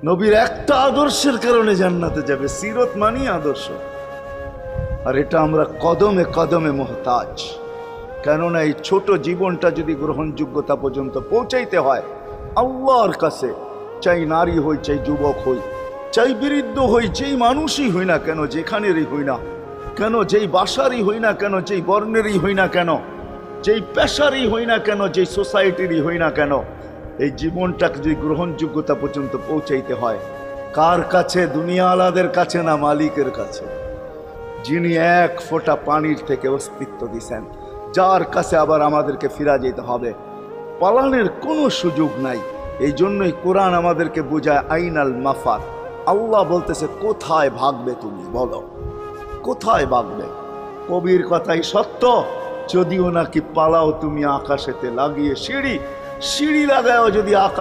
নবীর একটা আদর্শের কারণে জান্নাতে যাবে। সিরত মানি আদর্শ। আর এটা আমরা কদমে কদমে মুহতাজ। কেননা এই ছোট জীবনটা যদি গ্রহণযোগ্যতা পর্যন্ত পৌঁছাইতে হয় আল্লাহর কাছে, চাই নারী হই, চাই যুবক হই, চাই বৃদ্ধ হই, যেই মানুষই হই না কেন, যেখানেরই হই না কেন, যেই বাসারই হই না কেন, যেই বর্ণেরই হই না কেন, যেই পেশারই হই না কেন, যেই সোসাইটিরই হই না কেন, এই জীবনটাকে যদি গ্রহণযোগ্যতা পর্যন্ত পৌঁছাইতে হয় কার কাছে? দুনিয়া আলাদের কাছে না, মালিকের কাছে, যিনি এক ফোঁটা পানির থেকে অস্তিত্ব দিছেন, যার কাছে আবার আমাদেরকে ফিরা যেতে হবে। পালানের কোনো সুযোগ নাই। এই জন্যই কোরআন আমাদেরকে বোঝায় আইনাল মাফার। আল্লাহ বলতেছে কোথায় ভাগবে তুমি, বলো কোথায় ভাগবে? কবির কথাই সত্য, যদিও নাকি পালাও তুমি আকাশেতে লাগিয়ে সিঁড়ি, সিঁড়ি লাগাও যদি আকাশ